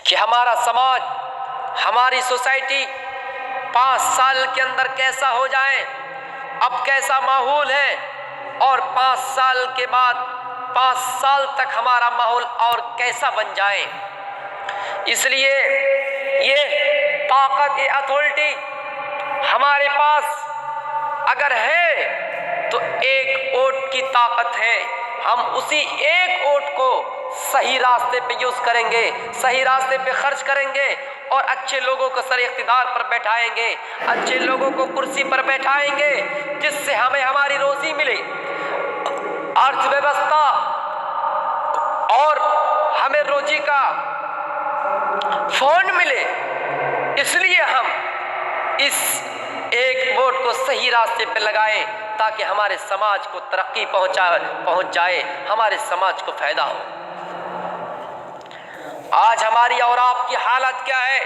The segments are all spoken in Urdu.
کہ ہمارا سماج، ہماری سوسائٹی 5 سال کے اندر کیسا ہو جائے، اب کیسا ماحول ہے، اور 5 سال کے بعد 5 سال تک ہمارا ماحول اور کیسا بن جائے۔ اس لیے یہ طاقت، یہ اتھارٹی ہمارے پاس اگر ہے تو ایک ووٹ کی طاقت ہے۔ ہم اسی ایک ووٹ کو صحیح راستے پہ یوز کریں گے، صحیح راستے پہ خرچ کریں گے، اور اچھے لوگوں کو سر اقتدار پر بیٹھائیں گے، اچھے لوگوں کو کرسی پر بیٹھائیں گے، جس سے ہمیں ہماری روزی ملے، ارتھ ویوستھا اور ہمیں روزی کا فنڈ ملے۔ اس لیے ہم اس ایک ووٹ کو صحیح راستے پہ لگائیں تاکہ ہمارے سماج کو ترقی پہنچ جائے، ہمارے سماج کو فائدہ ہو۔ آج ہماری اور آپ کی حالت کیا ہے؟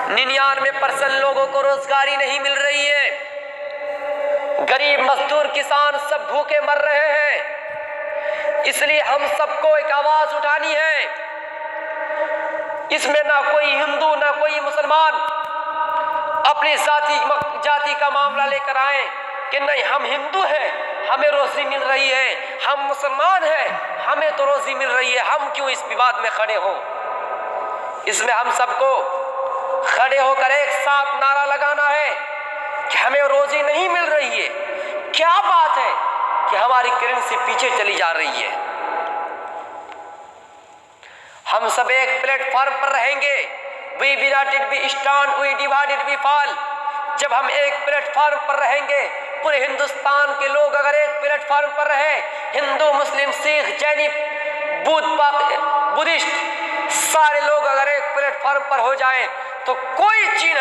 99% لوگوں کو روزگاری نہیں مل رہی ہے، غریب مزدور کسان سب بھوکے مر رہے ہیں۔ اس لیے ہم سب کو ایک آواز اٹھانی ہے۔ اس میں نہ کوئی ہندو نہ کوئی مسلمان اپنی جاتی کا معاملہ لے کر آئیں کہ نہیں ہم ہندو ہیں ہمیں روزی مل رہی ہے، ہم مسلمان ہیں ہمیں تو روزی مل رہی ہے، ہم کیوں اس وواد میں کھڑے ہوں۔ اس میں ہم سب کو کھڑے ہو کر ایک ساتھ نعرہ لگانا ہے کہ ہمیں روزی نہیں مل رہی ہے۔ کیا بات ہے کہ ہماری کرنسی پیچھے چلی جا رہی ہے؟ ہم سب ایک پلیٹ فارم پر رہیں گے۔ We united we stand, we divided we fall۔ جب ہم ایک پلیٹ فارم پر رہیں گے، پورے ہندوستان کے لوگ اگر ایک پلیٹ فارم پر رہیں، ہندو، مسلم، سکھ، جینی، بدھسٹ، سارے لوگ اگر ایک پلیٹ فارم پر ہو جائیں تو کوئی چین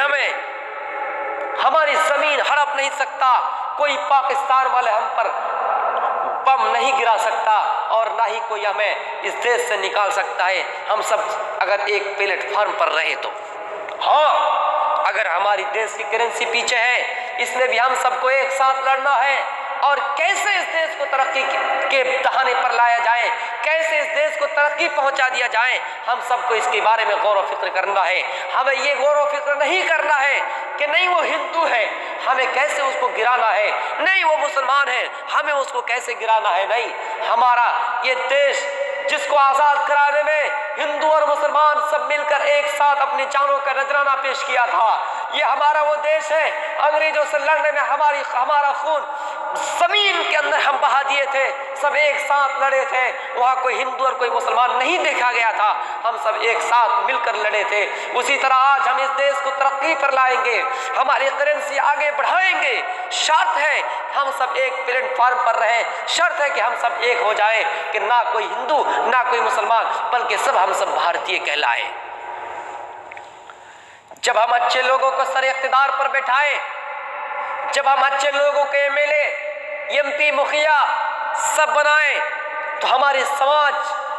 ہماری زمین ہڑپ نہیں سکتا، کوئی پاکستان والے ہم پر بم نہیں گرا سکتا، اور نہ ہی کوئی ہمیں اس دیش سے نکال سکتا ہے، ہم سب اگر ایک پلیٹ فارم پر رہے تو۔ ہاں، اگر ہماری دیش کی کرنسی پیچھے ہے، اس میں بھی ہم سب کو ایک ساتھ لڑنا ہے، اور کیسے اس دیش کو ترقی کے دہانے پر لایا جائے، کیسے اس دیش کو ترقی پہنچا دیا جائے، ہم سب کو اس کے بارے میں غور و فکر کرنا ہے۔ ہمیں یہ غور و فکر نہیں کرنا ہے کہ نہیں وہ ہندو ہے ہمیں کیسے اس کو گرانا ہے، نہیں وہ مسلمان ہے ہمیں اس کو کیسے گرانا ہے، نہیں، ہمارا یہ دیش جس کو آزاد کرانے میں ہندو اور مسلمان سب مل کر ایک ساتھ اپنی جانوں کا نذرانہ پیش کیا تھا، یہ ہمارا وہ دیش ہے۔ انگریزوں سے لڑنے میں ہمارا خون زمین کے اندر ہم بہا دیے تھے، سب ایک ساتھ لڑے تھے، وہاں کوئی ہندو اور کوئی مسلمان نہیں دیکھا گیا تھا، ہم سب ایک ساتھ مل کر لڑے تھے۔ اسی طرح آج ہم اس دیش کو ترقی پر لائیں گے، ہماری کرنسی آگے بڑھائیں گے۔ شرط ہے ہم سب ایک پلیٹ فارم پر رہیں، شرط ہے کہ ہم سب ایک ہو جائیں کہ نہ کوئی ہندو نہ کوئی مسلمان بلکہ ہم سب بھارتیہ کہلائیں۔ جب ہم اچھے لوگوں کو سر اقتدار پر بٹھائیں، جب ہم اچھے لوگوں کے ایم ایم پی، مکھیا سب بنائیں تو ہمارے سماج،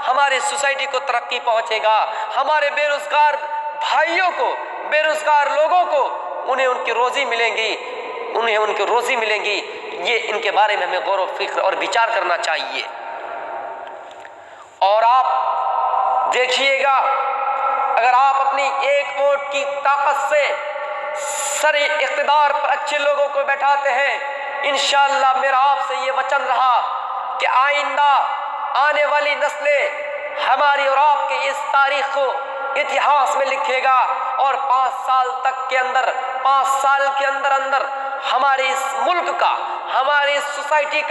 ہمارے سوسائٹی کو ترقی پہنچے گا، ہمارے بے روزگار بھائیوں کو، بے روزگار لوگوں کو انہیں ان کی روزی ملیں گی، یہ ان کے بارے میں ہمیں غور و فکر اور وچار کرنا چاہیے۔ اور آپ دیکھیے گا، اگر آپ اپنی ایک ووٹ کی طاقت سے سر اقتدار پر اچھے لوگوں کو بیٹھاتے ہیں، انشاءاللہ میرا آپ سے یہ وعدہ رہا کہ آئندہ آنے والی نسلیں ہماری اور آپ کے اس تاریخ کو اتہاس میں لکھے گا، اور 5 سال کے اندر ہمارے اس ملک کا، ہماری اس سوسائٹی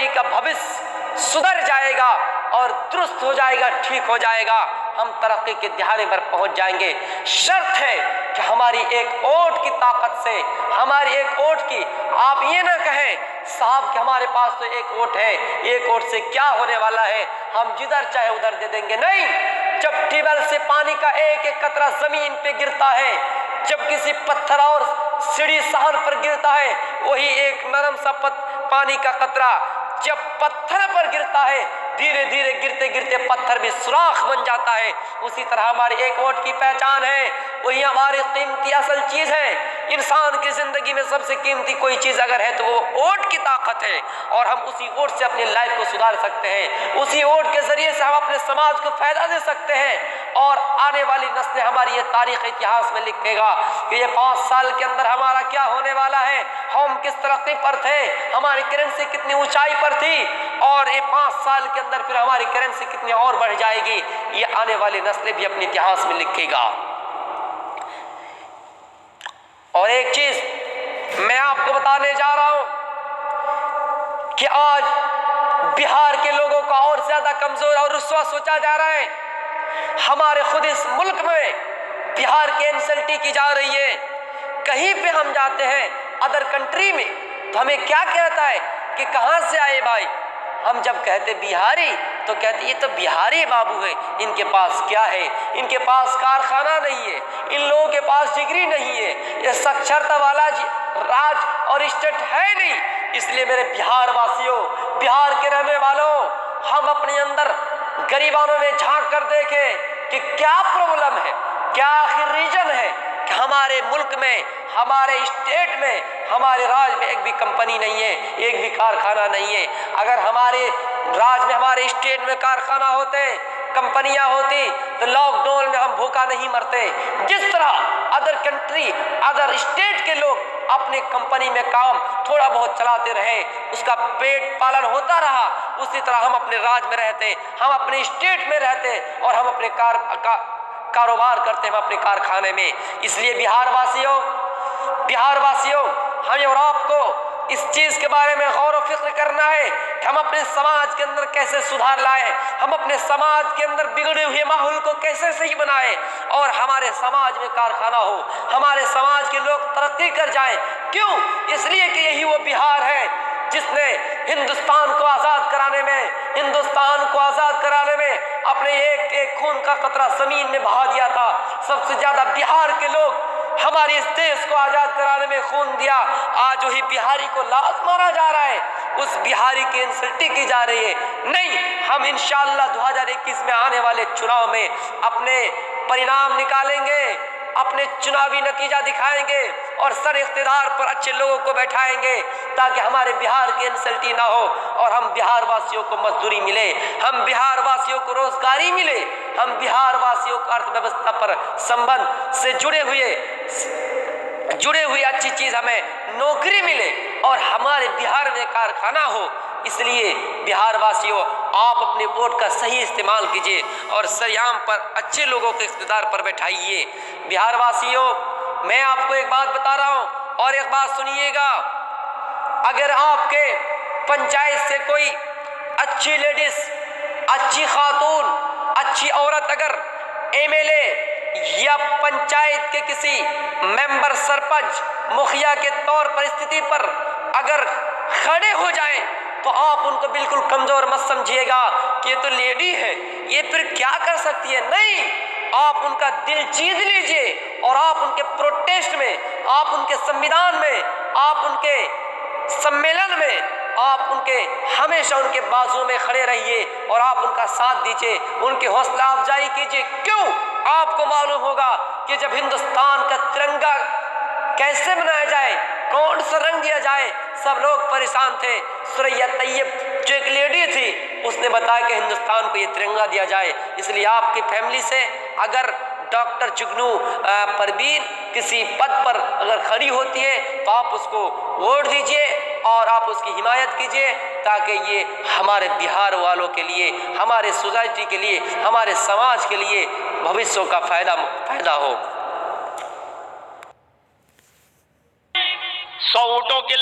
کا بھوش سدھر جائے گا اور درست ہو جائے گا، ٹھیک ہو جائے گا، ہم ترقی کے دہانے پر پہنچ جائیں گے۔ شرط ہے کہ ہماری ایک ووٹ کی طاقت سے، ہماری ایک ووٹ کی، آپ یہ نہ کہیں صاحب کہ ہمارے پاس تو ایک ووٹ ہے، ایک ووٹ سے کیا ہونے والا ہے، ہم جدھر چاہے ادھر دے دیں گے، نہیں۔ جب ٹیوب ویل سے پانی کا ایک ایک قطرہ زمین پہ گرتا ہے، جب کسی پتھر اور سیڑھی صحن پر گرتا ہے، وہی ایک نرم سا پانی کا قطرہ جب پتھر پر گرتا ہے، دھیرے دھیرے گرتے گرتے پتھر بھی سوراخ بن جاتا ہے۔ اسی طرح ہماری ایک ووٹ کی پہچان ہے، وہی ہماری قیمتی اصل چیز ہے۔ انسان کی زندگی میں سب سے قیمتی کوئی چیز اگر ہے تو وہ ووٹ کی طاقت ہے، اور ہم اسی ووٹ سے اپنی لائف کو سدھار سکتے ہیں، اسی ووٹ کے ذریعے سے ہم اپنے سماج کو فائدہ دے سکتے ہیں، اور آنے والی نسلیں ہماری یہ تاریخ اتہاس میں لکھے گا کہ یہ 5 سال کے اندر ہمارا کیا ہونے والا ہے، ہم کس ترقی پر تھے، ہماری کرنسی کتنی اونچائی پر تھی، اور یہ 5 سال کے اندر پھر ہماری کرنسی کتنی اور بڑھ جائے گی، یہ آنے والی نسلیں بھی اپنے اتہاس میں لکھے گا۔ اور ایک چیز میں آپ کو بتانے جا رہا ہوں کہ آج بہار کے لوگوں کا اور زیادہ کمزور اور رسوا سوچا جا رہا ہے۔ ہمارے خود اس ملک میں بہار کی انسلٹی کی جا رہی ہے۔ کہیں پہ ہم جاتے ہیں ادر کنٹری میں تو ہمیں کیا کہتا ہے کہ کہاں سے آئے بھائی، ہم جب کہتے بہاری تو کہتے یہ تو بہاری بابو ہے، ان کے پاس کیا ہے، ان کے پاس کارخانہ نہیں ہے، ان لوگوں کے پاس ڈگری نہیں ہے، یہ ساکشرتا والا راج اور اسٹیٹ ہے نہیں۔ اس لیے میرے بہار واسیوں، بہار کے رہنے والوں، ہم اپنے اندر غریبانوں میں جھانک کر دیکھیں کہ کیا پرابلم ہے، کیا آخر ریجن ہے کہ ہمارے ملک میں، ہمارے اسٹیٹ میں، ہمارے راج میں ایک بھی کمپنی نہیں ہے، ایک بھی کارخانہ نہیں ہے۔ اگر ہمارے راج میں، ہمارے اسٹیٹ میں کارخانہ ہوتے، کمپنیاں ہوتی تو لاک ڈاؤن میں ہم بھوکا نہیں مرتے۔ جس طرح ادر کنٹری، ادر اسٹیٹ کے لوگ اپنے کمپنی میں کام تھوڑا بہت چلاتے رہے، اس کا پیٹ پالن ہوتا رہا، اسی طرح ہم اپنے راج میں رہتے، ہم اپنے اسٹیٹ میں رہتے، اور ہم اپنے کاروبار کرتے ہیں اپنے کارخانے میں۔ اس لیے بہار واسیوں ہمیں اور آپ کو اس چیز کے بارے میں غور و فکر کرنا ہے کہ ہم اپنے سماج کے اندر کیسے سدھار لائیں، ہم اپنے سماج کے اندر بگڑے ہوئے ماحول کو کیسے صحیح بنائیں، اور ہمارے سماج میں کارخانہ ہو، ہمارے سماج کے لوگ ترقی کر جائیں۔ کیوں؟ اس لیے کہ یہی وہ بہار ہے جس نے ہندوستان کو آزاد کرانے میں اپنے ایک ایک خون کا قطرہ زمین میں بہا دیا تھا۔ سب سے زیادہ بہار کے لوگ ہمارے اس دیش کو آزاد کرانے میں خون دیا۔ آج وہی بہاری کو لات مارا جا رہا ہے، اس بہاری کی انسلٹی کی جا رہی ہے۔ نہیں، ہم انشاءاللہ 2021 میں آنے والے چناؤ میں اپنے پرینام نکالیں گے، اپنے چناوی نتیجہ دکھائیں گے، اور سر اقتدار پر اچھے لوگوں کو بیٹھائیں گے تاکہ ہمارے بہار کی انسلٹی نہ ہو، اور ہم بہار واسیوں کو مزدوری ملے، ہم بہار واسیوں کو روزگاری ملے، ہم بہار واسیوں کو ارتھ ویوستھا پر سمبندھ سے جڑے ہوئے اچھی چیز ہمیں نوکری ملے، اور ہمارے بہار میں کارخانہ ہو۔ اس لیے بہار واسیوں، آپ اپنے ووٹ کا صحیح استعمال کیجیے اور سیام پر اچھے لوگوں کے اقتدار پر بیٹھائیے۔ بہار واسیوں، میں آپ کو ایک بات بتا رہا ہوں، اور ایک بات سنیے گا، اگر آپ کے پنچایت سے کوئی اچھی لیڈیز، اچھی خاتون، اچھی عورت اگر MLA یا پنچایت کے کسی ممبر، سرپنچ، مکھیا کے طور پر استھتی پر اگر کھڑے ہو جائیں تو آپ ان کو بالکل کمزور مت سمجھیے گا کہ یہ تو لیڈی ہے، یہ پھر کیا کر سکتی ہے۔ نہیں، آپ ان کا دل جیت لیجئے، اور آپ ان کے پروٹیسٹ میں، آپ ان کے سمویدھان میں، آپ ان کے سمیلن میں، آپ ان کے ہمیشہ ان کے بازو میں کھڑے رہیے، اور آپ ان کا ساتھ دیجئے، ان کی حوصلہ افزائی کیجئے۔ کیوں؟ آپ کو معلوم ہوگا کہ جب ہندوستان کا ترنگا کیسے بنایا جائے، کون سا رنگ دیا جائے، سب لوگ پریشان تھے۔ سریا طیب جو ایک لیڈی تھی، اس نے بتایا کہ ہندوستان کو یہ ترنگا دیا جائے۔ اس لیے آپ کی فیملی سے اگر ڈاکٹر جگنو پروین کسی پد پر اگر کھڑی ہوتی ہے تو آپ اس کو ووٹ دیجئے، اور آپ اس کی حمایت کیجئے، تاکہ یہ ہمارے بہار والوں کے لیے، ہمارے سوسائٹی کے لیے، ہمارے سماج کے لیے بھوشیہ کا فائدہ ہو۔ 100 ووٹوں کے